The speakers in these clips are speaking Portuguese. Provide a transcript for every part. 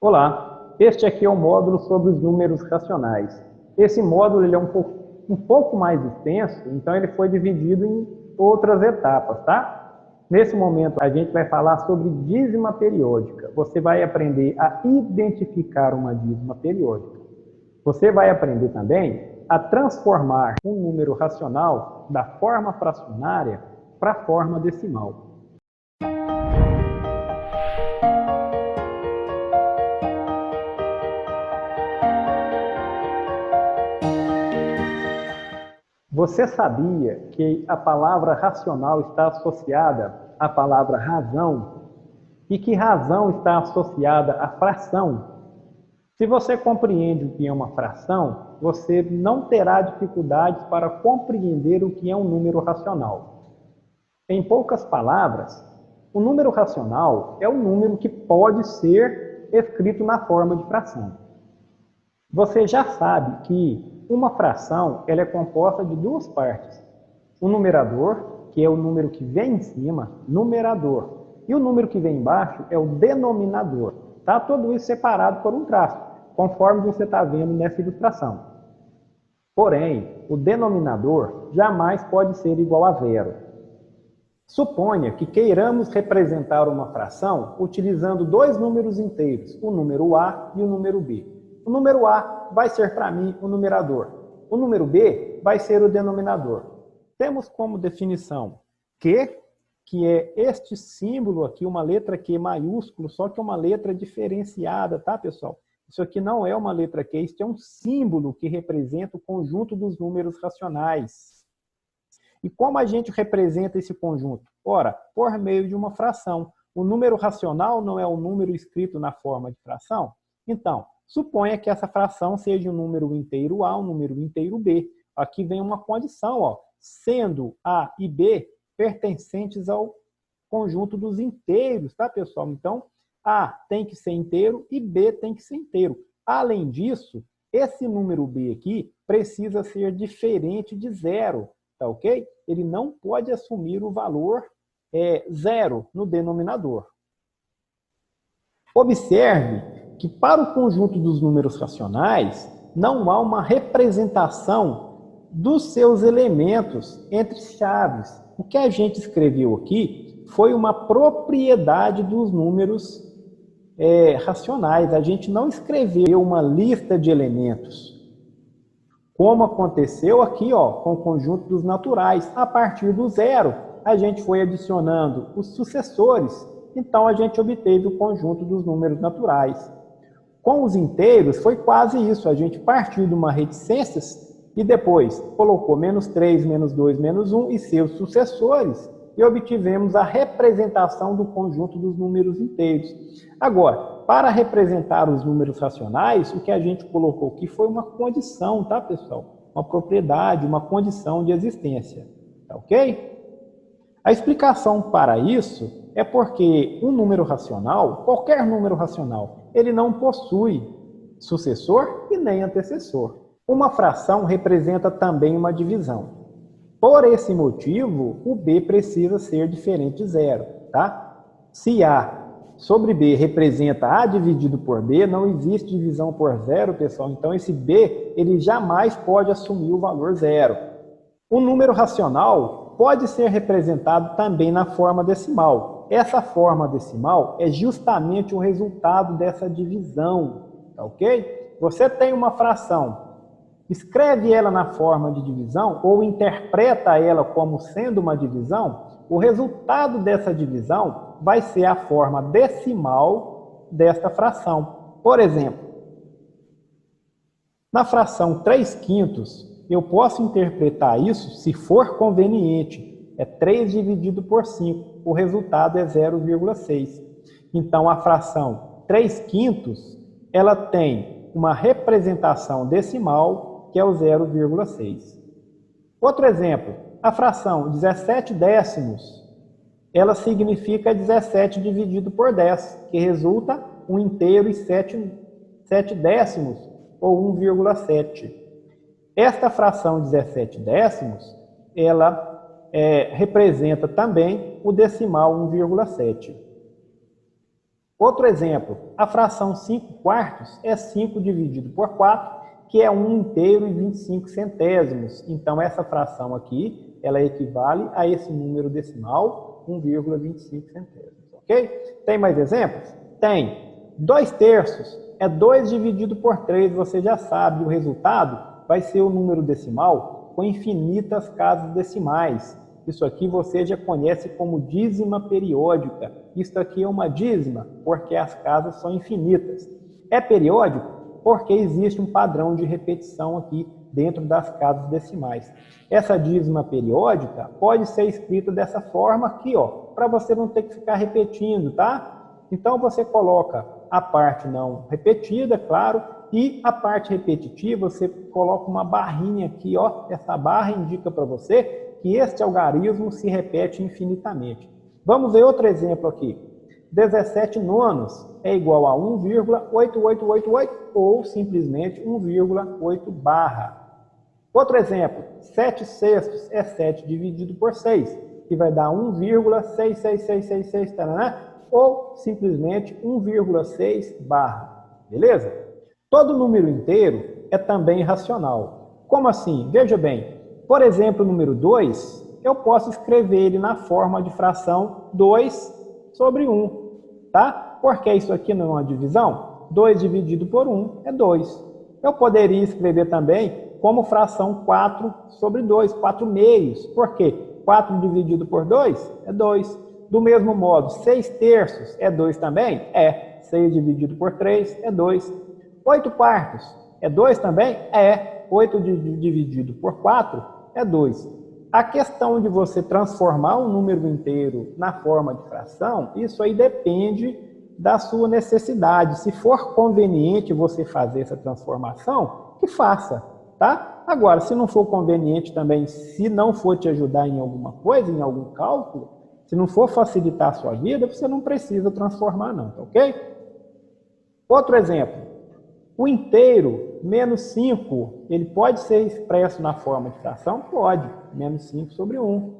Olá, este aqui é o módulo sobre os números racionais. Esse módulo ele é um pouco mais extenso, então ele foi dividido em outras etapas, tá? Nesse momento a gente vai falar sobre dízima periódica. Você vai aprender a identificar uma dízima periódica. Você vai aprender também a transformar um número racional da forma fracionária para a forma decimal. Você sabia que a palavra racional está associada à palavra razão e que razão está associada à fração? Se você compreende o que é uma fração, você não terá dificuldades para compreender o que é um número racional. Em poucas palavras, o número racional é um número que pode ser escrito na forma de fração. Você já sabe que uma fração ela é composta de duas partes. O numerador, que é o número que vem em cima, numerador. E o número que vem embaixo é o denominador. Tá? Tudo isso separado por um traço, conforme você está vendo nessa ilustração. Porém, o denominador jamais pode ser igual a zero. Suponha que queiramos representar uma fração utilizando dois números inteiros, o número A e o número B. O número A vai ser para mim o numerador. O número B vai ser o denominador. Temos como definição Q, que é este símbolo aqui, uma letra Q maiúsculo, só que é uma letra diferenciada, tá, pessoal? Isso aqui não é uma letra Q, isso é um símbolo que representa o conjunto dos números racionais. E como a gente representa esse conjunto? Ora, por meio de uma fração. O número racional não é um número escrito na forma de fração? Então, suponha que essa fração seja um número inteiro A, um número inteiro B. Aqui vem uma condição, ó, sendo A e B pertencentes ao conjunto dos inteiros, tá, pessoal? Então, A tem que ser inteiro e B tem que ser inteiro. Além disso, esse número B aqui precisa ser diferente de zero, tá ok? Ele não pode assumir o valor zero no denominador. Observe que para o conjunto dos números racionais não há uma representação dos seus elementos entre chaves. O que a gente escreveu aqui foi uma propriedade dos números racionais. A gente não escreveu uma lista de elementos, como aconteceu aqui com o conjunto dos naturais. A partir do zero, a gente foi adicionando os sucessores, então a gente obteve o conjunto dos números naturais. Com os inteiros, foi quase isso. A gente partiu de uma reticências e depois colocou menos 3, menos 2, menos 1 e seus sucessores e obtivemos a representação do conjunto dos números inteiros. Agora, para representar os números racionais, o que a gente colocou aqui foi uma condição, tá, pessoal? Uma propriedade, uma condição de existência, tá ok? A explicação para isso é porque um número racional, qualquer número racional, ele não possui sucessor e nem antecessor. Uma fração representa também uma divisão. Por esse motivo, o B precisa ser diferente de zero, tá? Se A sobre B representa A dividido por B, não existe divisão por zero, pessoal. Então, esse B, ele jamais pode assumir o valor zero. O número racional pode ser representado também na forma decimal. Essa forma decimal é justamente o resultado dessa divisão, tá ok? Você tem uma fração, escreve ela na forma de divisão ou interpreta ela como sendo uma divisão, o resultado dessa divisão vai ser a forma decimal desta fração. Por exemplo, na fração 3/5, eu posso interpretar isso, se for conveniente, é 3 dividido por 5, o resultado é 0,6. Então, a fração 3/5, ela tem uma representação decimal, que é o 0,6. Outro exemplo, a fração 17/10, ela significa 17 dividido por 10, que resulta 1 inteiro e 7 décimos, ou 1,7. Esta fração 17/10, ela representa também o decimal 1,7. Outro exemplo, a fração 5 quartos é 5 dividido por 4, que é 1 inteiro e 25 centésimos. Então, essa fração aqui, ela equivale a esse número decimal, 1,25 centésimos, ok? Tem mais exemplos? Tem. 2 terços é 2 dividido por 3, você já sabe, o resultado vai ser o número decimal com infinitas casas decimais. Isso aqui você já conhece como dízima periódica. Isso aqui é uma dízima porque as casas são infinitas. É periódico porque existe um padrão de repetição aqui dentro das casas decimais. Essa dízima periódica pode ser escrita dessa forma aqui, ó, para você não ter que ficar repetindo, tá? Então você coloca a parte não repetida, claro, e a parte repetitiva você coloca uma barrinha aqui, ó. Essa barra indica para você que este algarismo se repete infinitamente. Vamos ver outro exemplo aqui. 17 nonos é igual a 1,8888 ou simplesmente 1,8 barra. Outro exemplo, 7 sextos é 7 dividido por 6, que vai dar 1,66666, ou simplesmente 1,6 barra. Beleza? Todo número inteiro é também racional. Como assim? Veja bem, por exemplo, o número 2, eu posso escrever ele na forma de fração 2 sobre 1, tá? Porque isso aqui não é uma divisão. 2 dividido por 1 é 2. Eu poderia escrever também como fração 4 sobre 2, 4 meios. Por quê? 4 dividido por 2 é 2. Do mesmo modo, 6 terços é 2 também? É. 6 dividido por 3 é 2. 8 quartos é 2 também? É. 8 dividido por 4 é 2. A questão de você transformar um número inteiro na forma de fração, isso aí depende da sua necessidade. Se for conveniente você fazer essa transformação, que faça, tá? Agora, se não for conveniente também, se não for te ajudar em alguma coisa, em algum cálculo, se não for facilitar a sua vida, você não precisa transformar não, tá ok? Outro exemplo, o inteiro, menos 5, ele pode ser expresso na forma de fração? Pode, menos 5 sobre 1.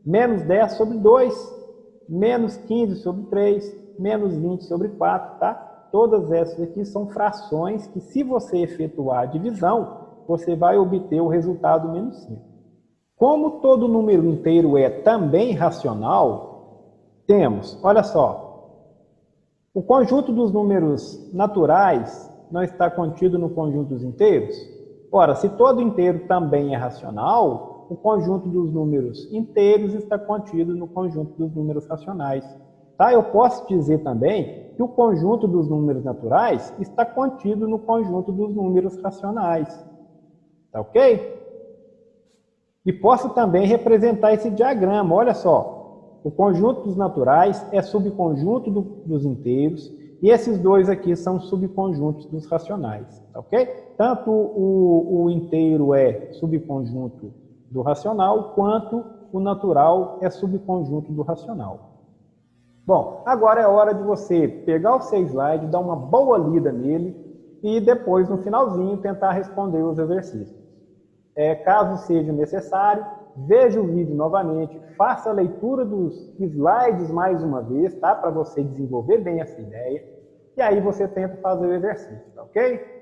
Menos 10 sobre 2, menos 15 sobre 3, menos 20 sobre 4, tá? Todas essas aqui são frações que, se você efetuar a divisão, você vai obter o resultado menos 5. Como todo número inteiro é também racional, temos, olha só, o conjunto dos números naturais não está contido no conjunto dos inteiros? Ora, se todo inteiro também é racional, o conjunto dos números inteiros está contido no conjunto dos números racionais. Tá? Eu posso dizer também que o conjunto dos números naturais está contido no conjunto dos números racionais. Tá ok? E posso também representar esse diagrama. Olha só, o conjunto dos naturais é subconjunto dos inteiros e esses dois aqui são subconjuntos dos racionais. Tá ok? Tanto o inteiro é subconjunto do racional, quanto o natural é subconjunto do racional. Bom, agora é hora de você pegar o seu slide, dar uma boa lida nele e depois, no finalzinho, tentar responder os exercícios. Caso seja necessário, veja o vídeo novamente, faça a leitura dos slides mais uma vez, tá? Para você desenvolver bem essa ideia. E aí você tenta fazer o exercício, tá ok?